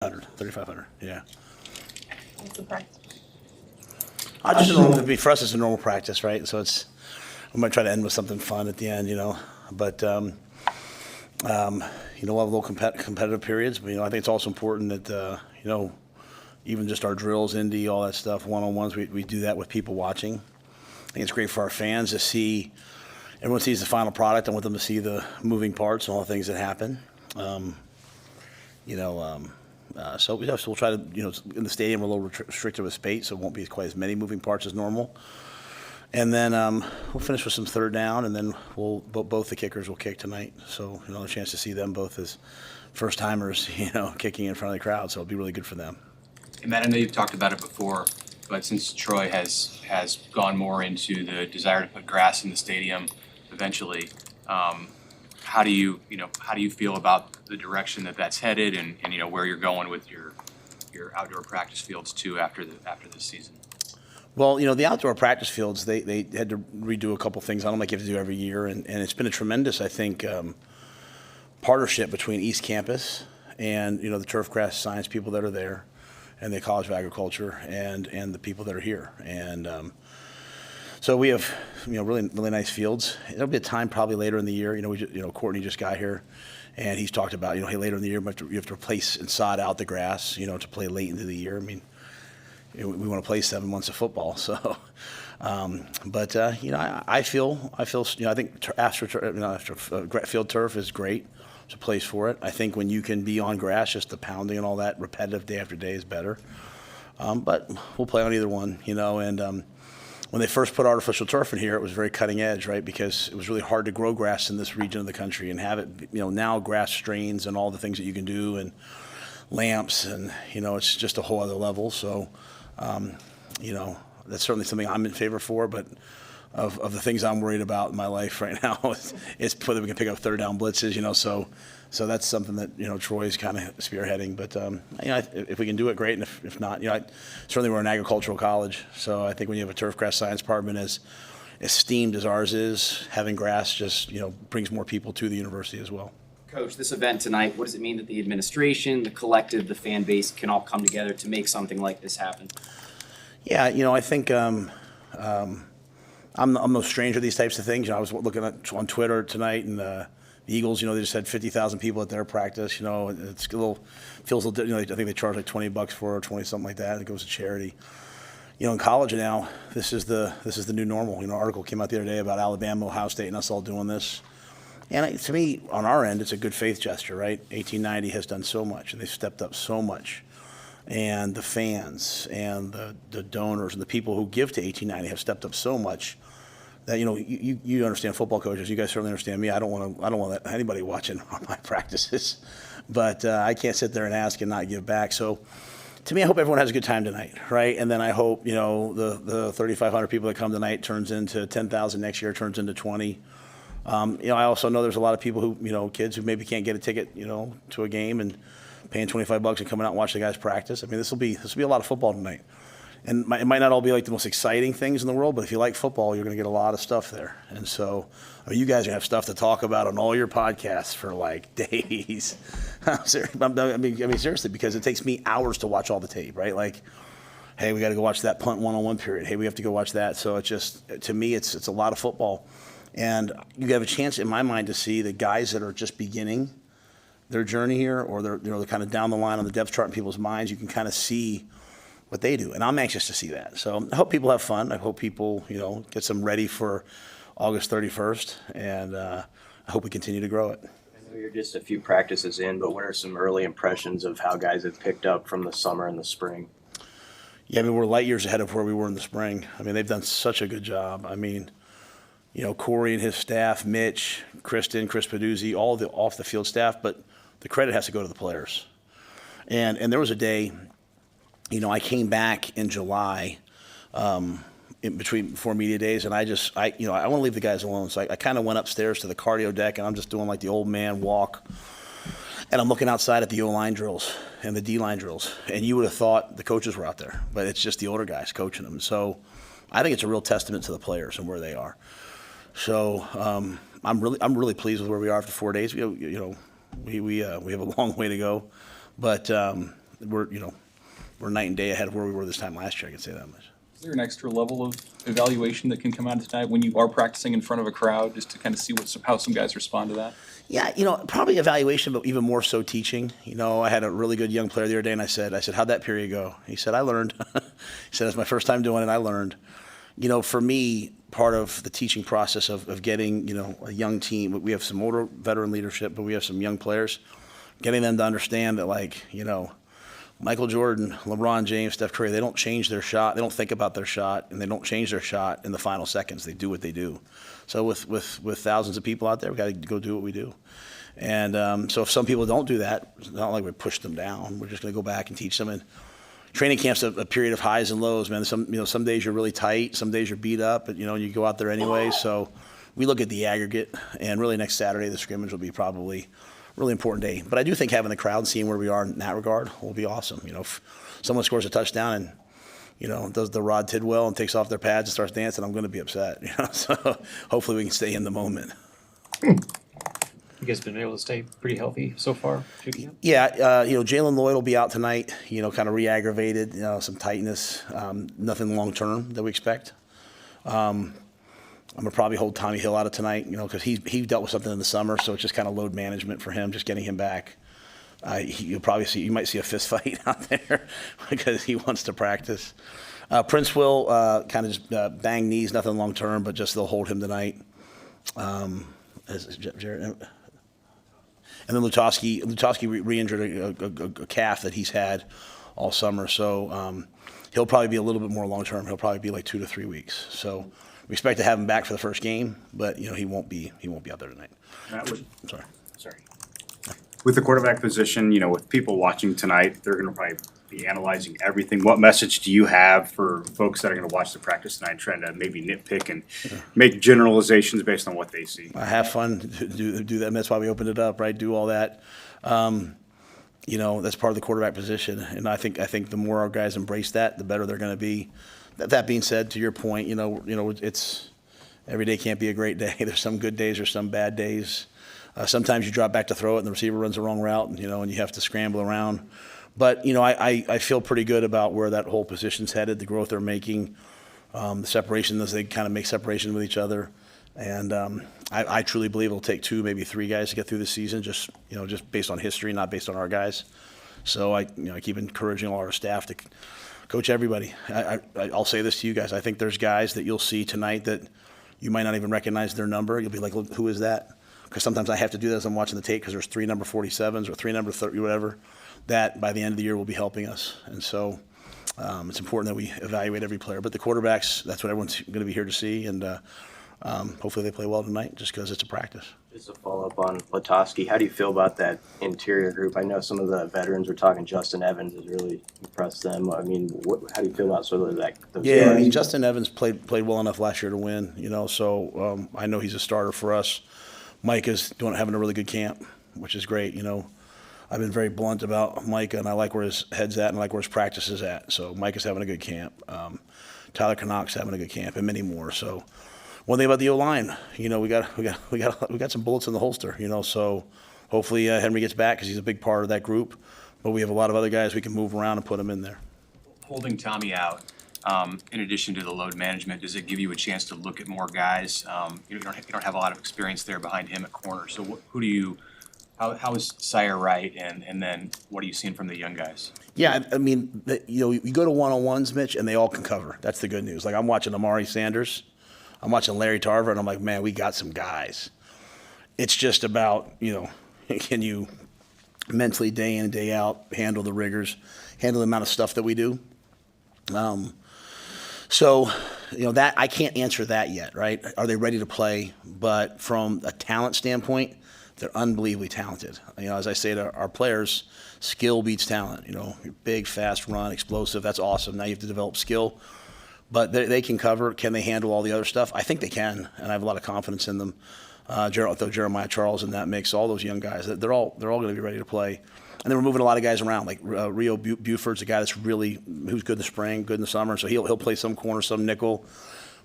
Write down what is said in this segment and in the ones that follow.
3,500, yeah. What's the practice? For us, it's a normal practice, right? So we might try to end with something fun at the end, but, we'll have little competitive periods, but, I think it's also important that, even just our drills, indie, all that stuff, one-on-ones, we do that with people watching. I think it's great for our fans to see, everyone sees the final product. I want them to see the moving parts and all the things that happen. So we'll try to, in the stadium, we're a little restricted with space, so it won't be quite as many moving parts as normal. And then we'll finish with some third down, and then both the kickers will kick tonight. So, a chance to see them both as first-timers, kicking in front of the crowd. So it'll be really good for them. And Matt, I know you've talked about it before, but since Troy has gone more into the desire to put grass in the stadium eventually, how do you feel about the direction that's headed, and where you're going with your outdoor practice fields too after this season? Well, the outdoor practice fields, they had to redo a couple things on them like you have to do every year, and it's been a tremendous, I think, partnership between East Campus and the turf grass science people that are there, and the College of Agriculture, and the people that are here. And so we have really nice fields. There'll be a time probably later in the year. Courtney just got here, and he's talked about hey, later in the year you have to replace and sod out the grass to play late into the year. I mean, we want to play 7 months of football. So, I feel I think after field turf is great. It's a place for it. I think when you can be on grass, just the pounding and all that repetitive day after day is better. But we'll play on either one, and when they first put artificial turf in here, it was very cutting edge, right? Because it was really hard to grow grass in this region of the country and have it, now grass strains and all the things that you can do and lamps and, it's just a whole other level. So, that's certainly something I'm in favor for, but of the things I'm worried about in my life right now is whether we can pick up third down blitzes, so that's something that, Troy's kind of spearheading. But, if we can do it, great. And if not, certainly we're an agricultural college. So I think when you have a turf grass science department as esteemed as ours is, having grass just, brings more people to the university as well. Coach, this event tonight, what does it mean that the administration, the collective, the fan base can all come together to make something like this happen? Yeah, I think I'm no stranger to these types of things. I was looking on Twitter tonight, and the Eagles, they just had 50,000 people at their practice. It's a little feels a little. I think they charge like $20 for it, or 20 something like that. It goes to charity. In college now, this is the new normal. An article came out the other day about Alabama, Ohio State, and us all doing this. And to me, on our end, it's a good faith gesture, right? 1890 has done so much, and they've stepped up so much. And the fans and the donors and the people who give to 1890 have stepped up so much that you understand football coaches. You guys certainly understand me. I don't want anybody watching my practices, but I can't sit there and ask and not give back. So, to me, I hope everyone has a good time tonight, right? And then I hope the 3,500 people that come tonight turns into 10,000 next year, turns into 20. I also know there's a lot of people who kids who maybe can't get a ticket to a game and paying $25 and coming out and watch the guys practice. I mean, this will be a lot of football tonight. And it might not all be like the most exciting things in the world, but if you like football, you're going to get a lot of stuff there. And so, you guys are going to have stuff to talk about on all your podcasts for like days. Seriously, because it takes me hours to watch all the tape, right? Like, hey, we got to go watch that punt one-on-one period. Hey, we have to go watch that. So to me, it's a lot of football. And you have a chance, in my mind, to see the guys that are just beginning their journey here, or they're kind of down the line on the depth chart in people's minds. You can kind of see what they do, and I'm anxious to see that. So I hope people have fun. I hope people, get some ready for August 31st, and I hope we continue to grow it. I know you're just a few practices in, but what are some early impressions of how guys have picked up from the summer and the spring? Yeah, we're light years ahead of where we were in the spring. They've done such a good job. Corey and his staff, Mitch, Chris Peduzzi, all the off-the-field staff, but the credit has to go to the players. And there was a day, I came back in July, before media days, and I want to leave the guys alone. So I kind of went upstairs to the cardio deck, and I'm just doing like the old man walk. And I'm looking outside at the O-line drills and the D-line drills, and you would have thought the coaches were out there, but it's just the older guys coaching them. So I think it's a real testament to the players and where they are. So I'm really pleased with where we are after 4 days. We have a long way to go, but we're night and day ahead of where we were this time last year. I can say that much. Is there an extra level of evaluation that can come out of tonight when you are practicing in front of a crowd, just to kind of see how some guys respond to that? Yeah, probably evaluation, but even more so teaching. I had a really good young player the other day, and I said, how'd that period go? He said, I learned. He said, it's my first time doing it, I learned. For me, part of the teaching process of getting, a young team, we have some older veteran leadership, but we have some young players, getting them to understand that, Michael Jordan, LeBron James, Steph Curry, they don't change their shot. They don't think about their shot, and they don't change their shot in the final seconds. They do what they do. So with thousands of people out there, we've got to go do what we do. And so if some people don't do that, it's not like we push them down. We're just going to go back and teach them. And training camp's a period of highs and lows, man. Some days you're really tight. Some days you're beat up, and you go out there anyway. So we look at the aggregate, and really next Saturday, the scrimmage will be probably really important day. But I do think having the crowd, seeing where we are in that regard, will be awesome. If someone scores a touchdown and does the Rod Tidwell and takes off their pads and starts dancing, I'm going to be upset. So hopefully we can stay in the moment. You guys been able to stay pretty healthy so far? Yeah, Jalen Lloyd will be out tonight. Kind of re-aggravated, some tightness, nothing long term that we expect. I'm gonna probably hold Tommy Hill out of tonight, because he dealt with something in the summer, so it's just kind of load management for him, just getting him back. You might see a fist fight out there because he wants to practice. Prince will kind of just bang knees, nothing long term, but just they'll hold him tonight. And then Lutoski re-injured a calf that he's had all summer, so he'll probably be a little bit more long term. He'll probably be like 2 to 3 weeks. So we expect to have him back for the first game, but he won't be out there tonight. Sorry. With the quarterback position, with people watching tonight, they're going to probably be analyzing everything. What message do you have for folks that are going to watch the practice tonight, trying to maybe nitpick and make generalizations based on what they see? Have fun, do that. And that's why we opened it up, right? Do all that. That's part of the quarterback position, and I think the more our guys embrace that, the better they're going to be. That being said, to your point, it's every day can't be a great day. There's some good days, there's some bad days. Sometimes you drop back to throw it, and the receiver runs the wrong route, and you have to scramble around. But I feel pretty good about where that whole position's headed, the growth they're making, the separation as they kind of make separation with each other, and I truly believe it'll take 2, maybe 3 guys to get through the season, just based on history, not based on our guys. So I keep encouraging all our staff to coach everybody. I'll say this to you guys. I think there's guys that you'll see tonight that you might not even recognize their number. You'll be like, who is that? Because sometimes I have to do that as I'm watching the tape, because there's 3 number 47s or 3 number 30, whatever, that by the end of the year will be helping us. And so it's important that we evaluate every player. But the quarterbacks, that's what everyone's going to be here to see. And hopefully they play well tonight, just because it's a practice. Just a follow-up on Latoski. How do you feel about that interior group? I know some of the veterans were talking. Justin Evans has really impressed them. I mean, how do you feel about sort of that? Yeah, Justin Evans played well enough last year to win. So I know he's a starter for us. Mike is having a really good camp, which is great. I've been very blunt about Micah, and I like where his head's at, and I like where his practice is at. So Mike is having a good camp. Tyler Knox having a good camp, and many more. So one thing about the O-line, we got some bullets in the holster. So hopefully Henry gets back, because he's a big part of that group. But we have a lot of other guys we can move around and put them in there. Holding Tommy out, in addition to the load management, does it give you a chance to look at more guys? You don't have a lot of experience there behind him at corner. So how is Sire right, and then what are you seeing from the young guys? Yeah, I mean, you go to one-on-ones, Mitch, and they all can cover. That's the good news. Like, I'm watching Amari Sanders, I'm watching Larry Tarver, and I'm like, man, we got some guys. It's just about, can you mentally day in and day out handle the rigors, handle the amount of stuff that we do. So, that I can't answer that yet, right? Are they ready to play? But from a talent standpoint, they're unbelievably talented. As I say to our players, skill beats talent. You're big, fast, run, explosive. That's awesome. Now you have to develop skill. But they can cover. Can they handle all the other stuff? I think they can, and I have a lot of confidence in them. Throw Jeremiah Charles in that mix, all those young guys. They're all going to be ready to play. And then we're moving a lot of guys around. Like Rio Buford's a guy who's good in the spring, good in the summer. So he'll play some corner, some nickel.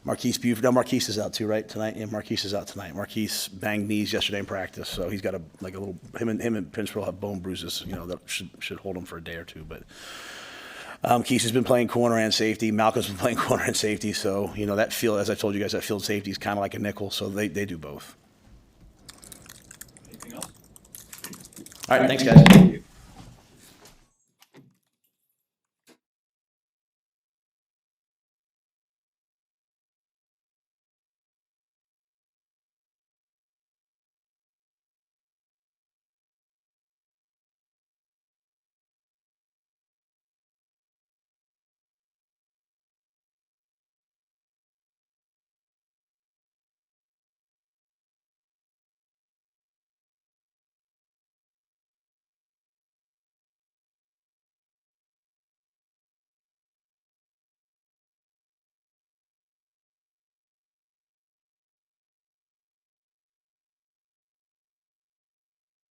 Marquise Buford, no, Marquise is out too, right, tonight? Yeah, Marquise is out tonight. Marquise banged knees yesterday in practice, so he's got a little, him and Prince will have bone bruises, you know, that should hold him for a day or two, but Keith has been playing corner and safety. Malcolm's been playing corner and safety, so, you know, that field, as I told you guys, that field safety is kind of like a nickel, so they do both. Anything else? All right, thanks, guys.